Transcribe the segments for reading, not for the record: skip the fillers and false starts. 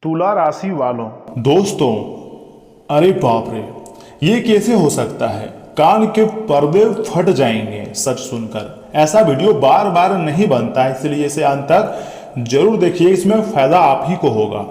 तुला राशि वालों, दोस्तों, अरे बाप रे, ये कैसे हो सकता है। कान के पर्दे फट जाएंगे सच सुनकर। ऐसा वीडियो बार बार नहीं बनता है, इसलिए इसे अंत तक जरूर देखिए, इसमें फायदा आप ही को होगा।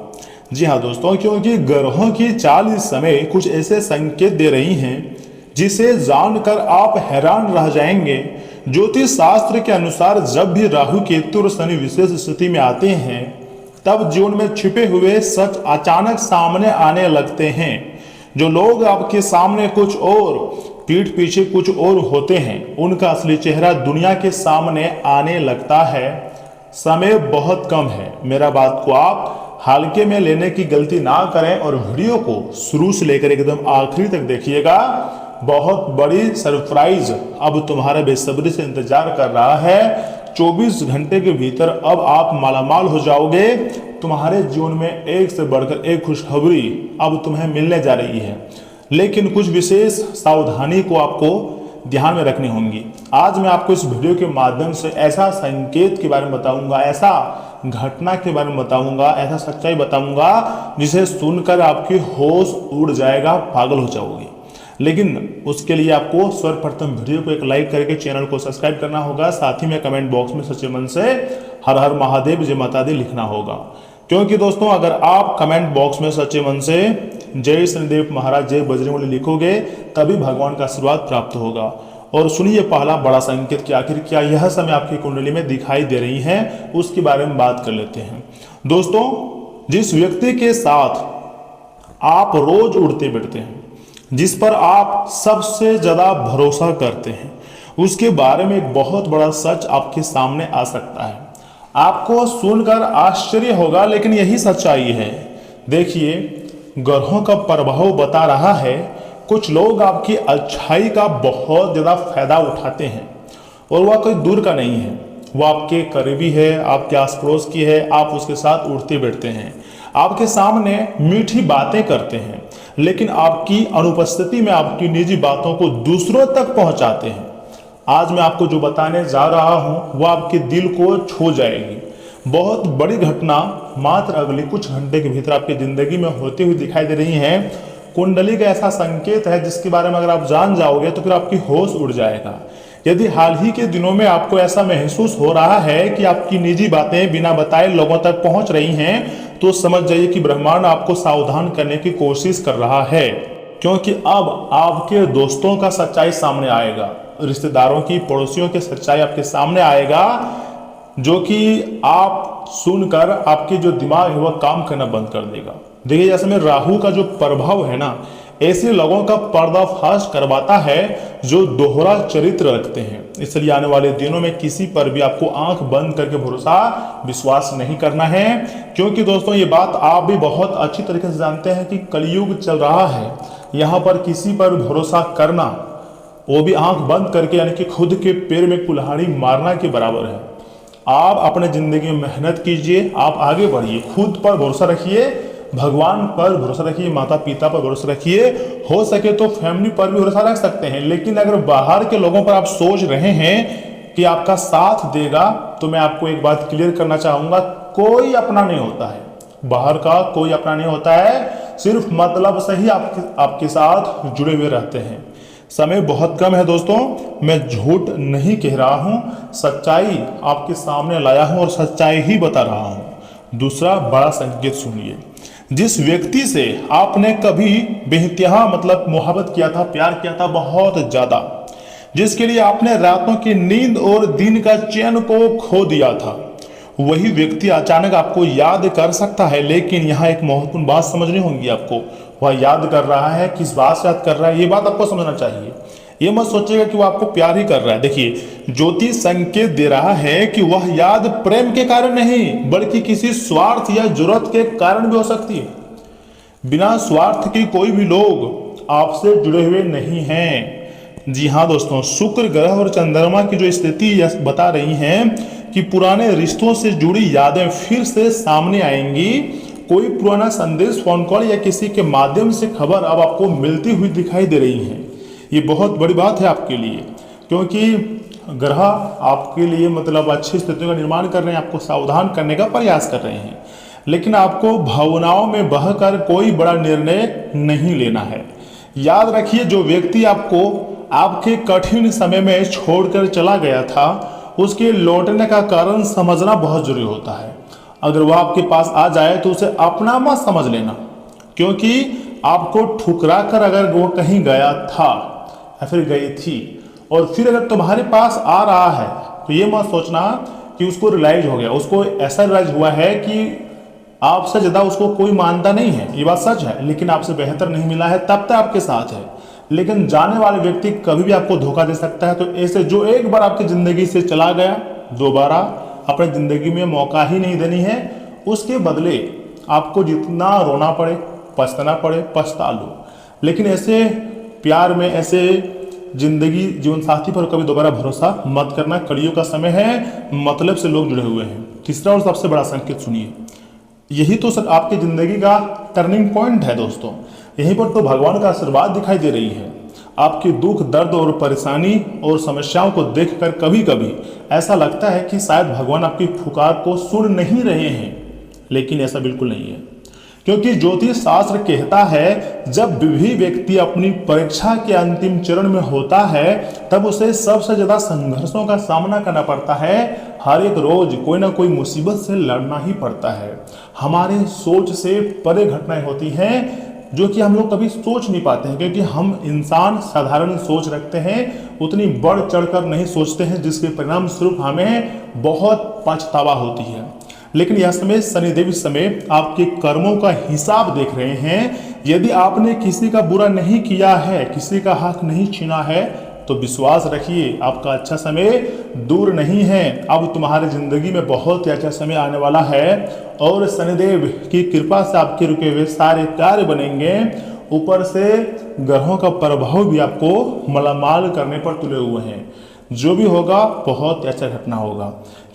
जी हाँ दोस्तों, क्योंकि ग्रहों की चाल इस समय कुछ ऐसे संकेत दे रही हैं जिसे जानकर आप हैरान रह जाएंगे। ज्योतिष शास्त्र के अनुसार जब भी राहु केतु और शनि विशेष स्थिति में आते हैं तब जीवन में छिपे हुए सच अचानक सामने आने लगते हैं। जो लोग आपके सामने कुछ और, पीठ पीछे कुछ और होते हैं, उनका असली चेहरा दुनिया के सामने आने लगता है। समय बहुत कम है, मेरा बात को आप हल्के में लेने की गलती ना करें और वीडियो को शुरू से लेकर एकदम आखिरी तक देखिएगा। बहुत बड़ी सरप्राइज अब तुम्हारे बेसब्री से इंतजार कर रहा है। 24 घंटे के भीतर अब आप मालामाल हो जाओगे। तुम्हारे जीवन में एक से बढ़कर एक खुशखबरी अब तुम्हें मिलने जा रही है, लेकिन कुछ विशेष सावधानी को आपको ध्यान में रखनी होंगी। आज मैं आपको इस वीडियो के माध्यम से ऐसा संकेत के बारे में बताऊंगा, ऐसा घटना के बारे में बताऊंगा, ऐसा सच्चाई बताऊंगा जिसे सुनकर आपकी होश उड़ जाएगा, पागल हो जाओगे। लेकिन उसके लिए आपको सर्वप्रथम वीडियो को एक लाइक करके चैनल को सब्सक्राइब करना होगा। साथ ही में कमेंट बॉक्स में सच्चे मन से हर हर महादेव जय माता दी लिखना होगा, क्योंकि दोस्तों अगर आप कमेंट बॉक्स में सच्चे मन से जय शनिदेव महाराज जय बजरंगबली लिखोगे तभी भगवान का आशीर्वाद प्राप्त होगा। और सुनिए पहला बड़ा संकेत कि आखिर क्या यह समय आपकी कुंडली में दिखाई दे रही है, उसके बारे में बात कर लेते हैं। दोस्तों, जिस व्यक्ति के साथ आप रोज उठते बैठते हैं, जिस पर आप सबसे ज्यादा भरोसा करते हैं, उसके बारे में एक बहुत बड़ा सच आपके सामने आ सकता है। आपको सुनकर आश्चर्य होगा, लेकिन यही सच्चाई है। देखिए, ग्रहों का प्रभाव बता रहा है कुछ लोग आपकी अच्छाई का बहुत ज्यादा फायदा उठाते हैं, और वह कोई दूर का नहीं है, वो आपके करीबी है, आपके आस पड़ोस की है। आप उसके साथ उठते बैठते हैं, आपके सामने मीठी बातें करते हैं, लेकिन आपकी अनुपस्थिति में आपकी निजी बातों को दूसरों तक पहुंचाते हैं। आज मैं आपको जो बताने जा रहा हूं वह आपके दिल को छू जाएगी। बहुत बड़ी घटना मात्र अगले कुछ घंटे के भीतर आपकी जिंदगी में होती हुई दिखाई दे रही है। कुंडली का ऐसा संकेत है जिसके बारे में अगर आप जान जाओगे तो फिर आपकी होश उड़ जाएगा। यदि हाल ही के दिनों में आपको ऐसा महसूस हो रहा है कि आपकी निजी बातें बिना बताए लोगों तक पहुंच रही हैं, तो समझ जाइए कि ब्रह्मांड आपको सावधान करने की कोशिश कर रहा है, क्योंकि अब आपके दोस्तों का सच्चाई सामने आएगा, रिश्तेदारों की, पड़ोसियों की सच्चाई आपके सामने आएगा, जो कि आप सुनकर आपके जो दिमाग है वह काम करना बंद कर देगा। देखिए, जैसे में राहु का जो प्रभाव है ना, ऐसे लोगों का पर्दाफाश करवाता है जो दोहरा चरित्र रखते हैं। इसलिए आने वाले दिनों में किसी पर भी आपको आंख बंद करके भरोसा विश्वास नहीं करना है, क्योंकि दोस्तों ये बात आप भी बहुत अच्छी तरीके से जानते हैं कि कलयुग चल रहा है। यहाँ पर किसी पर भरोसा करना, वो भी आंख बंद करके, यानी कि खुद के पैर में कुल्हाड़ी मारना के बराबर है। आप अपने जिंदगी में मेहनत कीजिए, आप आगे बढ़िए, खुद पर भरोसा रखिए, भगवान पर भरोसा रखिए, माता पिता पर भरोसा रखिए, हो सके तो फैमिली पर भी भरोसा रख सकते हैं। लेकिन अगर बाहर के लोगों पर आप सोच रहे हैं कि आपका साथ देगा, तो मैं आपको एक बात क्लियर करना चाहूंगा, कोई अपना नहीं होता है, बाहर का कोई अपना नहीं होता है, सिर्फ मतलब से ही आपके साथ जुड़े हुए रहते हैं। समय बहुत कम है दोस्तों, मैं झूठ नहीं कह रहा हूं, सच्चाई आपके सामने लाया हूं और सच्चाई ही बता रहा हूं। दूसरा बड़ा संकेत सुनिए, जिस व्यक्ति से आपने कभी बेइंतहा मतलब मोहब्बत किया था, प्यार किया था बहुत ज्यादा, जिसके लिए आपने रातों की नींद और दिन का चैन को खो दिया था, वही व्यक्ति अचानक आपको याद कर सकता है। लेकिन यहाँ एक महत्वपूर्ण बात समझनी होगी आपको, वह याद कर रहा है, किस बात से याद कर रहा है, ये बात आपको समझना चाहिए। ये मत सोचिएगा कि वो आपको प्यार ही कर रहा है। देखिए, ज्योतिष संकेत दे रहा है कि वह याद प्रेम के कारण नहीं, बल्कि किसी स्वार्थ या जरूरत के कारण भी हो सकती है। बिना स्वार्थ के कोई भी लोग आपसे जुड़े हुए नहीं हैं। जी हाँ दोस्तों, शुक्र ग्रह और चंद्रमा की जो स्थिति बता रही हैं कि पुराने रिश्तों से जुड़ी यादें फिर से सामने आएंगी। कोई पुराना संदेश, फोन कॉल या किसी के माध्यम से खबर अब आपको मिलती हुई दिखाई दे रही है। ये बहुत बड़ी बात है आपके लिए, क्योंकि ग्रह आपके लिए मतलब अच्छी स्थितियों का निर्माण कर रहे हैं, आपको सावधान करने का प्रयास कर रहे हैं। लेकिन आपको भावनाओं में बहकर कोई बड़ा निर्णय नहीं लेना है। याद रखिए, जो व्यक्ति आपको आपके कठिन समय में छोड़कर चला गया था, उसके लौटने का कारण समझना बहुत जरूरी होता है। अगर वह आपके पास आ जाए तो उसे अपना मत समझ लेना, क्योंकि आपको ठुकरा कर अगर वो कहीं गया था या फिर गई थी और फिर अगर तुम्हारे पास आ रहा है तो ये मत सोचना कि उसको रियलाइज हो गया, उसको ऐसा रियलाइज हुआ है कि आपसे ज़्यादा उसको कोई मानता नहीं है। ये बात सच है, लेकिन आपसे बेहतर नहीं मिला है तब तक आपके साथ है। लेकिन जाने वाले व्यक्ति कभी भी आपको धोखा दे सकता है। तो ऐसे जो एक बार आपकी ज़िंदगी से चला गया, दोबारा अपनी ज़िंदगी में मौका ही नहीं देनी है। उसके बदले आपको जितना रोना पड़े, पछताना पड़े, पछता लो। लेकिन ऐसे प्यार में, ऐसे जिंदगी जीवन साथी पर कभी दोबारा भरोसा मत करना। कड़ियों का समय है, मतलब से लोग जुड़े हुए हैं। तीसरा और सबसे बड़ा संकेत सुनिए, यही तो सर आपकी जिंदगी का टर्निंग पॉइंट है दोस्तों। यहीं पर तो भगवान का आशीर्वाद दिखाई दे रही है। आपकी दुख, दर्द और परेशानी और समस्याओं को देखकर कभी कभी ऐसा लगता है कि शायद भगवान आपकी पुकार को सुन नहीं रहे हैं, लेकिन ऐसा बिल्कुल नहीं है। क्योंकि ज्योतिष शास्त्र कहता है, जब भी व्यक्ति अपनी परीक्षा के अंतिम चरण में होता है तब उसे सबसे ज्यादा संघर्षों का सामना करना पड़ता है। हर एक रोज कोई ना कोई मुसीबत से लड़ना ही पड़ता है। हमारे सोच से परे घटनाएं होती हैं जो कि हम लोग कभी सोच नहीं पाते हैं, क्योंकि हम इंसान साधारण सोच रखते हैं, उतनी बढ़ चढ़कर नहीं सोचते हैं, जिसके परिणाम स्वरूप हमें बहुत पछतावा होती है। लेकिन यह समय शनिदेव इस समय आपके कर्मों का हिसाब देख रहे हैं। यदि आपने किसी का बुरा नहीं किया है, किसी का हक नहीं छीना है, तो विश्वास रखिए आपका अच्छा समय दूर नहीं है। अब तुम्हारी जिंदगी में बहुत ही अच्छा समय आने वाला है और शनिदेव की कृपा से आपके रुके हुए सारे कार्य बनेंगे। ऊपर से ग्रहों का प्रभाव भी आपको मालामाल करने पर तुले हुए हैं। जो भी होगा बहुत अच्छा घटना होगा,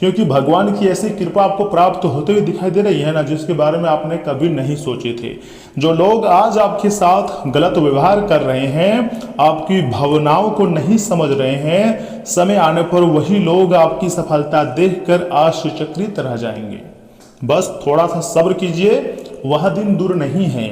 क्योंकि भगवान की ऐसी कृपा आपको प्राप्त होते हुए दिखाई दे रही है ना, जिसके बारे में आपने कभी नहीं सोचे थे। जो लोग आज आपके साथ गलत व्यवहार कर रहे हैं, आपकी भावनाओं को नहीं समझ रहे हैं, समय आने पर वही लोग आपकी सफलता देखकर आश्चर्यचकित रह जाएंगे। बस थोड़ा सा सब्र कीजिए, वह दिन दूर नहीं है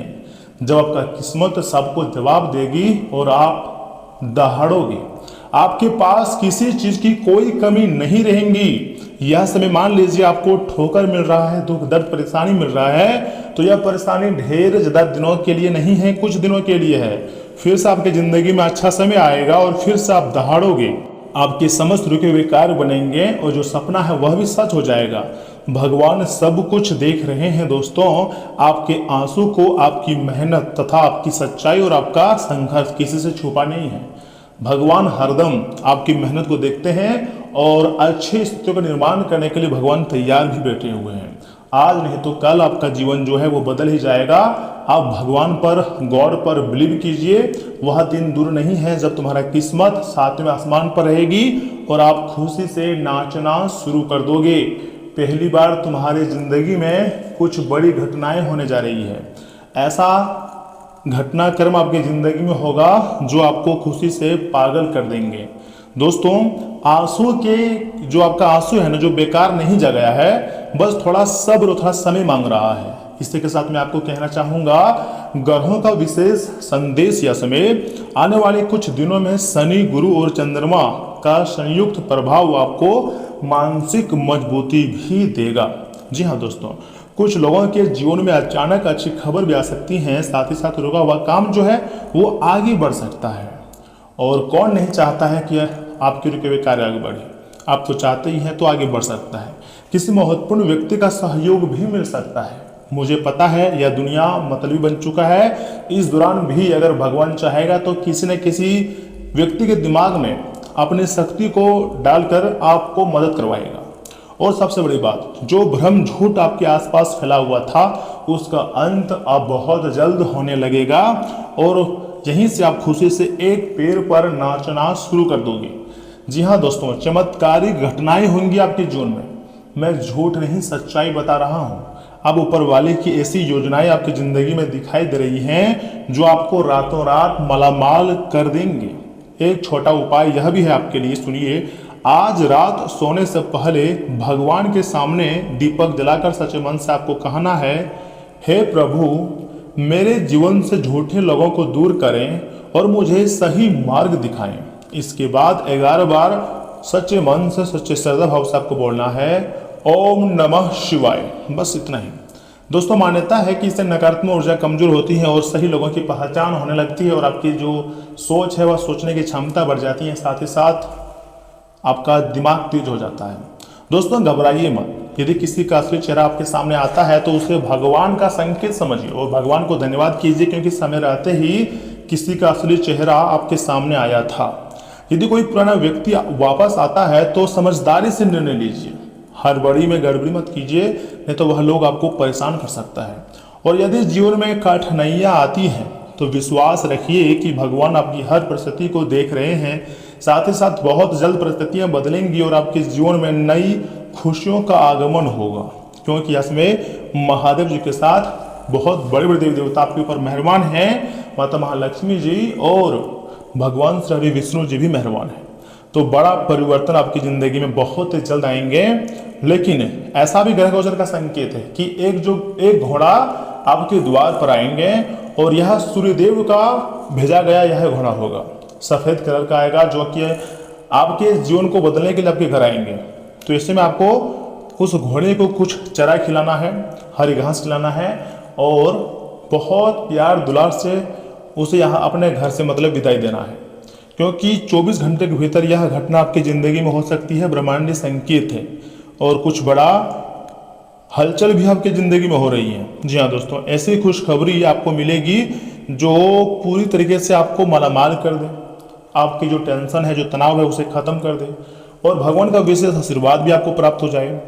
जब आपका किस्मत सबको जवाब देगी और आप दहाड़ोगे। आपके पास किसी चीज की कोई कमी नहीं रहेगी। यह समय मान लीजिए आपको ठोकर मिल रहा है, दुख दर्द परेशानी मिल रहा है, तो यह परेशानी ढेर ज्यादा दिनों के लिए नहीं है, कुछ दिनों के लिए है। फिर से आपकी जिंदगी में अच्छा समय आएगा और फिर से आप दहाड़ोगे। आपके समस्त रुके हुए कार्य बनेंगे और जो सपना है वह भी सच हो जाएगा। भगवान सब कुछ देख रहे हैं दोस्तों। आपके आंसू को, आपकी मेहनत तथा आपकी सच्चाई और आपका संघर्ष किसी से छुपा नहीं है। भगवान हरदम आपकी मेहनत को देखते हैं और अच्छी स्थितियों का निर्माण करने के लिए भगवान तैयार भी बैठे हुए हैं। आज नहीं तो कल आपका जीवन जो है वो बदल ही जाएगा। आप भगवान पर, गॉड पर बिलीव कीजिए। वह दिन दूर नहीं है जब तुम्हारा किस्मत सातवें आसमान पर रहेगी और आप खुशी से नाचना शुरू कर दोगे। पहली बार तुम्हारी जिंदगी में कुछ बड़ी घटनाएं होने जा रही है। ऐसा घटनाक्रम आपकी जिंदगी में होगा जो आपको खुशी से पागल कर देंगे। दोस्तों, आंसू के जो आपका आंसू है ना, जो बेकार नहीं जा गया है, बस थोड़ा सब्र, थोड़ा समय मांग रहा है। इसी के साथ मैं आपको कहना चाहूंगा, ग्रहों का विशेष संदेश या समय आने वाले कुछ दिनों में शनि, गुरु और चंद्रमा का संयुक्त प्रभाव आपको मानसिक मजबूती भी देगा। जी हाँ दोस्तों, कुछ लोगों के जीवन में अचानक अच्छी खबर भी आ सकती है। साथ ही साथ रुका हुआ काम जो है वो आगे बढ़ सकता है। और कौन नहीं चाहता है कि आपके रुके हुए कार्य आगे बढ़े। आप तो चाहते ही हैं, तो आगे बढ़ सकता है। किसी महत्वपूर्ण व्यक्ति का सहयोग भी मिल सकता है। मुझे पता है यह दुनिया मतलबी बन चुका है। इस दौरान भी अगर भगवान चाहेगा तो किसी न किसी व्यक्ति के दिमाग में अपनी शक्ति को डालकर आपको मदद करवाएगा। और सबसे बड़ी बात, जो भ्रम झूठ आपके आसपास फैला हुआ था, उसका अंत अब बहुत जल्द होने लगेगा और यहीं से आप खुशी से एक पैर पर नाचना शुरू कर दोगे। जी हाँ दोस्तों, चमत्कारिक घटनाएं होंगी आपके जीवन में। मैं झूठ नहीं, सच्चाई बता रहा हूँ। अब ऊपर वाले की ऐसी योजनाएं आपकी जिंदगी में दिखाई दे रही हैं जो आपको रातों रात मालामाल कर देंगे। एक छोटा उपाय यह भी है आपके लिए, सुनिए। आज रात सोने से पहले भगवान के सामने दीपक जलाकर सच्चे मन से आपको कहना है, हे प्रभु, मेरे जीवन से झूठे लोगों को दूर करें और मुझे सही मार्ग दिखाएं। इसके बाद 11 बार सच्चे मन से, सच्चे श्रद्धा भाव से आपको बोलना है, ओम नमः शिवाय। बस इतना ही। दोस्तों, मान्यता है कि इससे नकारात्मक ऊर्जा कमजोर होती है और सही लोगों की पहचान होने लगती है और आपकी जो सोच है वह सोचने की क्षमता बढ़ जाती है, साथ ही साथ आपका दिमाग तेज हो जाता है। दोस्तों, घबराइए मत। यदि किसी का असली चेहरा आपके सामने आता है तो उसे भगवान का संकेत समझिए और भगवान को धन्यवाद कीजिए, क्योंकि समय रहते ही किसी का असली चेहरा आपके सामने आया था। यदि कोई पुराना व्यक्ति वापस आता है तो समझदारी से निर्णय लीजिए। हड़बड़ी में गड़बड़ी मत कीजिए, नहीं तो वह लोग आपको परेशान कर सकता है। और यदि जीवन में कठिनाइयाँ आती हैं तो विश्वास रखिए कि भगवान आपकी हर परिस्थिति को देख रहे हैं। साथ ही साथ बहुत जल्द परिस्थितियाँ बदलेंगी और आपके जीवन में नई खुशियों का आगमन होगा, क्योंकि इसमें महादेव जी के साथ बहुत बड़े बड़े देवी देवता आपके ऊपर मेहरबान हैं। माता महालक्ष्मी जी और भगवान श्री विष्णु जी भी मेहरबान हैं। तो बड़ा परिवर्तन आपकी जिंदगी में बहुत जल्द आएंगे। लेकिन ऐसा भी ग्रह गोचर का संकेत है कि एक घोड़ा आपके द्वार पर आएंगे और यह सूर्यदेव का भेजा गया यह घोड़ा होगा। सफेद कलर का आएगा, जो कि आपके जीवन को बदलने के लिए आपके घर आएंगे। तो इससे में आपको उस घोड़े को कुछ चरा खिलाना है, हरी घास खिलाना है और बहुत प्यार दुलार से उसे यहाँ अपने घर से मतलब विदाई देना है, क्योंकि 24 घंटे के भीतर यह घटना आपकी ज़िंदगी में हो सकती है। ब्रह्मांडीय संकेत है और कुछ बड़ा हलचल भी आपकी ज़िंदगी में हो रही है। जी हाँ दोस्तों, ऐसी खुशखबरी आपको मिलेगी जो पूरी तरीके से आपको मालामाल कर दे, आपकी जो टेंशन है, जो तनाव है, उसे ख़त्म कर दे और भगवान का विशेष आशीर्वाद भी आपको प्राप्त हो जाए।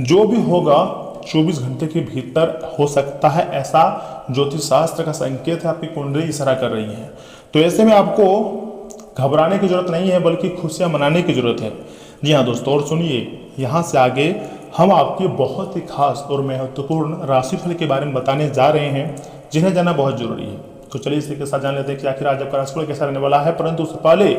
जो भी होगा 24 घंटे के भीतर हो सकता है, ऐसा ज्योतिष शास्त्र का संकेत है। आपकी कुंडली इशारा कर रही है। तो ऐसे में आपको घबराने की जरूरत नहीं है, बल्कि खुशियां मनाने की जरूरत है। जी हाँ दोस्तों, और सुनिए, यहाँ से आगे हम आपके बहुत ही खास और महत्वपूर्ण राशिफल के बारे में बताने जा रहे हैं, जिन्हें जानना बहुत जरूरी है। तो चलिए इसी के साथ जान लेते हैं कि आखिर आज आपका राशिफल कैसा रहने वाला है। परंतु उससे पहले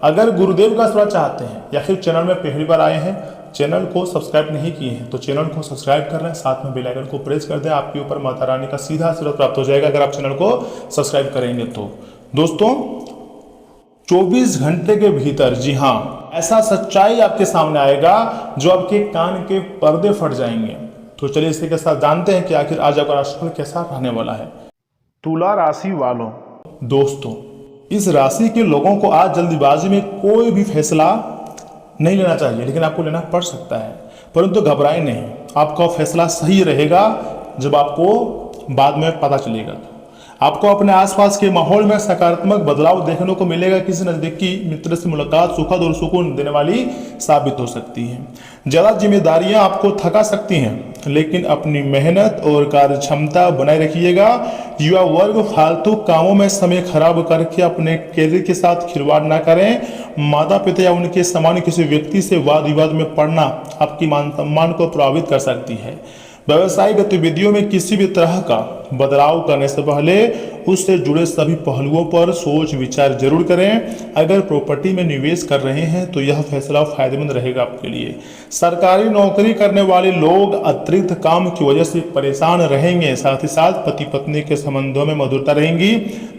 अगर गुरुदेव का आशीर्वाद चाहते हैं या फिर चैनल में पहली बार आए हैं, चैनल को सब्सक्राइब नहीं किए हैं तो चैनल को सब्सक्राइब कर लें, साथ में बेल आइकन को प्रेस कर दें। आपके ऊपर माता रानी का सीधा आशीर्वाद प्राप्त हो जाएगा अगर आप चैनल को सब्सक्राइब करेंगे तो। दोस्तों, 24 घंटे के भीतर, जी हाँ, ऐसा सच्चाई आपके सामने आएगा जो आपके कान के पर्दे फट जाएंगे। तो चलिए इसी के साथ जानते हैं कि आखिर आज आपका राशिफल कैसा रहने वाला है। तुला राशि वालों, दोस्तों, इस राशि के लोगों को आज जल्दीबाजी में कोई भी फैसला नहीं लेना चाहिए, लेकिन आपको लेना पड़ सकता है। परंतु घबराएं नहीं, आपका फैसला सही रहेगा जब आपको बाद में पता चलेगा। आपको अपने आसपास के माहौल में सकारात्मक बदलाव देखने को मिलेगा। किसी नजदीकी मित्र से मुलाकात सुखद और सुकून देने वाली साबित हो सकती है। ज्यादा जिम्मेदारियां आपको थका सकती हैं, लेकिन अपनी मेहनत और कार्य क्षमता बनाए रखिएगा। युवा वर्ग फालतू कामों में समय खराब करके अपने कैरियर के साथ खिलवाड़ ना करें। माता पिता या उनके समान किसी व्यक्ति से वाद विवाद में पड़ना आपकी मान सम्मान को प्रभावित कर सकती है। व्यवसायिक गतिविधियों में किसी भी तरह का बदलाव करने से पहले उससे जुड़े सभी पहलुओं पर सोच विचार जरूर करें। अगर प्रॉपर्टी में निवेश कर रहे हैं तो यह फैसला फायदेमंद रहेगा आपके लिए। सरकारी नौकरी करने वाले लोग अतिरिक्त काम की वजह से परेशान रहेंगे। साथ ही साथ पति पत्नी के संबंधों में मधुरता रहेंगी।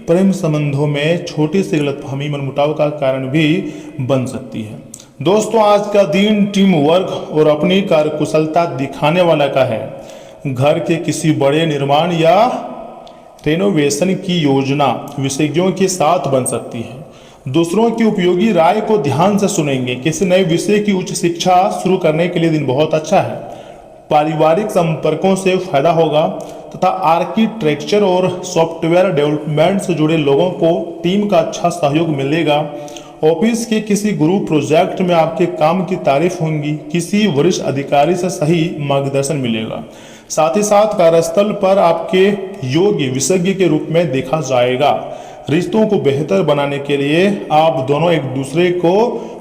प्रेम संबंधों में छोटी सी गलतफहमी मनमुटाव का कारण भी बन सकती है। दोस्तों, आज का दिन टीम वर्क और अपनी कार्यकुशलता दिखाने वाला का है। घर के किसी बड़े निर्माण या रेनोवेशन की योजना विशेषज्ञों के साथ बन सकती है। दूसरों की उपयोगी राय को ध्यान से सुनेंगे। किसी नए विषय की उच्च शिक्षा शुरू करने के लिए दिन बहुत अच्छा है। पारिवारिक संपर्कों से फायदा होगा तथा आर्किटेक्चर और सॉफ्टवेयर डेवलपमेंट से जुड़े लोगों को टीम का अच्छा सहयोग मिलेगा। ऑफिस के किसी ग्रुप प्रोजेक्ट में आपके काम की तारीफ होंगी। किसी वरिष्ठ अधिकारी से सही मार्गदर्शन मिलेगा। साथ ही साथ कार्यस्थल पर आपके योग्य विशेषज्ञ के रूप में देखा जाएगा। रिश्तों को बेहतर बनाने के लिए आप दोनों एक दूसरे को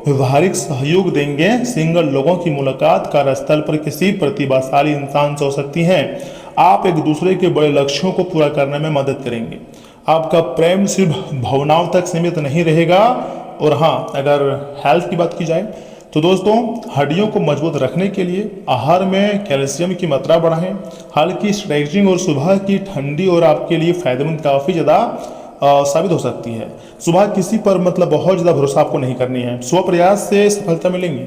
व्यवहारिक सहयोग देंगे। सिंगल लोगों की मुलाकात कार्यस्थल पर किसी प्रतिभाशाली इंसान से हो सकती है। आप एक दूसरे के बड़े लक्ष्यों को पूरा करने में मदद करेंगे। आपका प्रेम सिर्फ भावनाओं तक सीमित नहीं रहेगा। और हाँ, अगर हेल्थ की बात की जाए तो दोस्तों, हड्डियों को मजबूत रखने के लिए आहार में कैल्शियम की मात्रा बढ़ाएं, हल्की स्ट्रेचिंग और सुबह की ठंडी और आपके लिए फायदेमंद काफ़ी ज़्यादा साबित हो सकती है। सुबह किसी पर मतलब बहुत ज़्यादा भरोसा आपको नहीं करनी है, स्व प्रयास से सफलता मिलेंगी,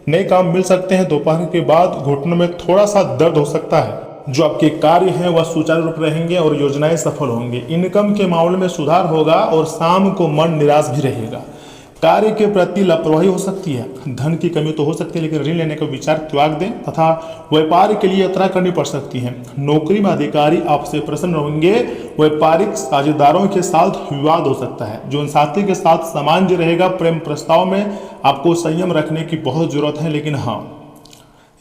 नए काम मिल सकते हैं। दोपहर के बाद घुटनों में थोड़ा सा दर्द हो सकता है, जो आपके कार्य हैं वह सुचारू रूप रहेंगे और योजनाएं सफल होंगी। इनकम के मामले में सुधार होगा और शाम को मन निराश भी रहेगा। कार्य के प्रति लापरवाही हो सकती है, धन की कमी तो हो सकती है, लेकिन ऋण लेने का विचार त्याग दें तथा व्यापार के लिए यात्रा करनी पड़ सकती है। नौकरी में अधिकारी आपसे प्रसन्न होंगे। व्यापारिक साझेदारों के साथ विवाद हो सकता है, जीवन साथी के साथ सामान्य रहेगा। प्रेम प्रस्ताव में आपको संयम रखने की बहुत जरूरत है, लेकिन हाँ,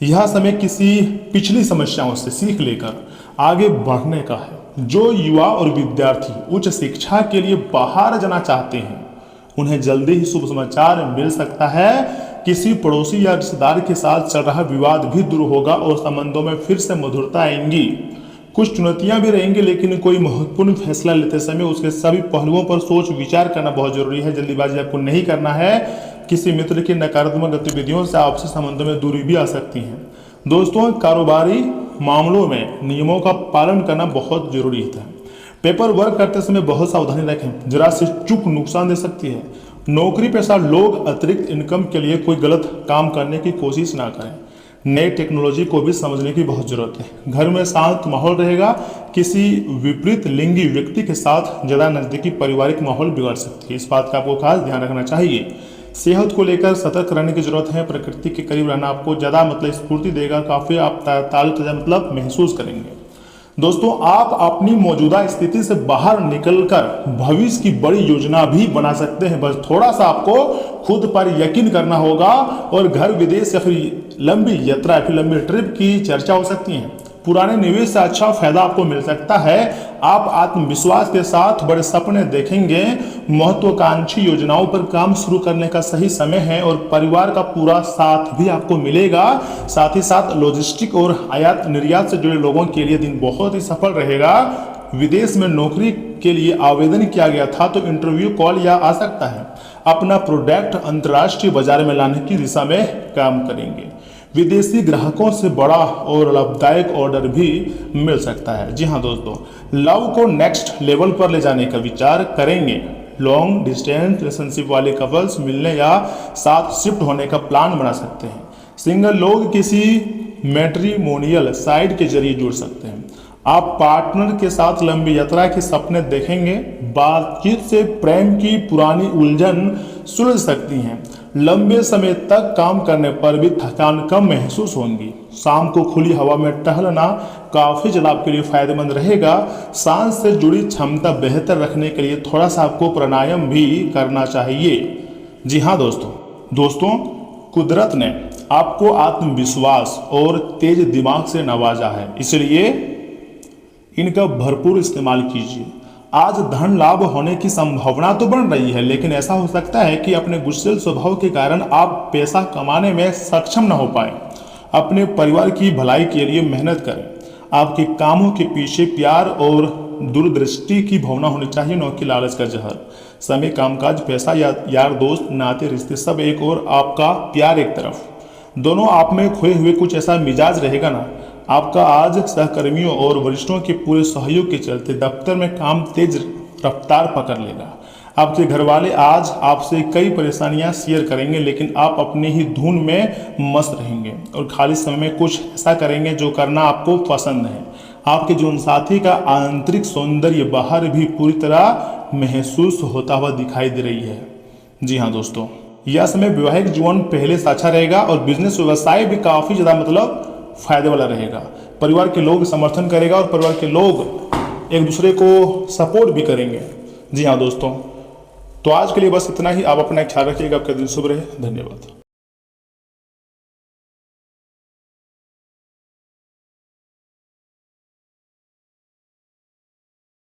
यह समय किसी पिछली समस्याओं से सीख लेकर आगे बढ़ने का है। जो युवा और विद्यार्थी उच्च शिक्षा के लिए बाहर जाना चाहते हैं, उन्हें जल्दी ही शुभ समाचार मिल सकता है। किसी पड़ोसी या रिश्तेदार के साथ चल रहा विवाद भी दूर होगा और संबंधों में फिर से मधुरता आएंगी। कुछ चुनौतियां भी रहेंगी, लेकिन कोई महत्वपूर्ण फैसला लेते समय उसके सभी पहलुओं पर सोच विचार करना बहुत जरूरी है। जल्दीबाजी आपको नहीं करना है। किसी मित्र की नकारात्मक गतिविधियों से आपसी संबंधों में दूरी भी आ सकती है। दोस्तों, कारोबारी मामलों में नियमों का पालन करना बहुत जरूरी है। पेपर वर्क करते समय बहुत सावधानी रखें, जरा से चूक नुकसान दे सकती है। नौकरी पेशा लोग अतिरिक्त इनकम के लिए कोई गलत काम करने की कोशिश ना करें। नई टेक्नोलॉजी को भी समझने की बहुत जरूरत है। घर में शांत माहौल रहेगा। किसी विपरीत लिंगी व्यक्ति के साथ ज़्यादा नज़दीकी पारिवारिक माहौल बिगड़ सकती है, इस बात का आपको खास ध्यान रखना चाहिए। सेहत को लेकर सतर्क रहने की जरूरत है। प्रकृति के करीब रहना आपको ज़्यादा मतलब स्फूर्ति देगा, काफ़ी आप ताज़ा मतलब महसूस करेंगे। दोस्तों, आप अपनी मौजूदा स्थिति से बाहर निकलकर भविष्य की बड़ी योजना भी बना सकते हैं। बस थोड़ा सा आपको खुद पर यकीन करना होगा और घर विदेश या फिर लंबी यात्रा या फिर लंबी ट्रिप की चर्चा हो सकती है। पुराने निवेश से अच्छा फायदा आपको मिल सकता है। आप आत्मविश्वास के साथ बड़े सपने देखेंगे। महत्वाकांक्षी योजनाओं पर काम शुरू करने का सही समय है और परिवार का पूरा साथ भी आपको मिलेगा। साथ ही साथ लॉजिस्टिक और आयात निर्यात से जुड़े लोगों के लिए दिन बहुत ही सफल रहेगा। विदेश में नौकरी के लिए आवेदन किया गया था तो इंटरव्यू कॉल या आ सकता है। अपना प्रोडक्ट अंतर्राष्ट्रीय बाजार में लाने की दिशा में काम करेंगे। विदेशी ग्राहकों से बड़ा और लाभदायक ऑर्डर भी मिल सकता है। जी हाँ दोस्तों, लव को नेक्स्ट लेवल पर ले जाने का विचार करेंगे। लॉन्ग डिस्टेंस रिलेशनशिप वाले कपल्स मिलने या साथ शिफ्ट होने का प्लान बना सकते हैं। सिंगल लोग किसी मैट्रिमोनियल साइट के जरिए जुड़ सकते हैं। आप पार्टनर के साथ लंबी यात्रा के सपने देखेंगे। बातचीत से प्रेम की पुरानी उलझन सुलझ सकती हैं। लंबे समय तक काम करने पर भी थकान कम महसूस होगी। शाम को खुली हवा में टहलना काफ़ी ज़्यादा आपके लिए फायदेमंद रहेगा। सांस से जुड़ी क्षमता बेहतर रखने के लिए थोड़ा सा आपको प्राणायाम भी करना चाहिए। जी हाँ दोस्तों, कुदरत ने आपको आत्मविश्वास और तेज दिमाग से नवाजा है, इसलिए इनका भरपूर इस्तेमाल कीजिए। आज धन लाभ होने की संभावना तो बढ़ रही है, लेकिन ऐसा हो सकता है कि अपने गुस्सेल स्वभाव के कारण आप पैसा कमाने में सक्षम न हो पाए। अपने परिवार की भलाई के लिए मेहनत करें। आपके कामों के पीछे प्यार और दूरदृष्टि की भावना होनी चाहिए, न कि लालच का जहर। समय, कामकाज, पैसा या यार दोस्त, नाते रिश्ते सब एक और आपका प्यार एक तरफ, दोनों आप में खोए हुए कुछ ऐसा मिजाज रहेगा ना। आपका आज सहकर्मियों और वरिष्ठों के पूरे सहयोग के चलते दफ्तर में काम तेज रफ्तार पकड़ लेगा। आपके घर वाले आज आपसे कई परेशानियां शेयर करेंगे, लेकिन आप अपने ही धुन में मस्त रहेंगे और खाली समय में कुछ ऐसा करेंगे जो करना आपको पसंद है। आपके जीवन साथी का आंतरिक सौंदर्य बाहर भी पूरी तरह महसूस होता हुआ दिखाई दे रही है। जी हाँ दोस्तों, यह समय वैवाहिक जीवन पहले से अच्छा रहेगा और बिजनेस व्यवसाय भी काफ़ी ज़्यादा मतलब फायदे वाला रहेगा। परिवार के लोग समर्थन करेगा और परिवार के लोग एक दूसरे को सपोर्ट भी करेंगे। जी हाँ दोस्तों, तो आज के लिए बस इतना ही। आप अपना ख्याल रखिएगा। आपका दिन शुभ रहे। धन्यवाद।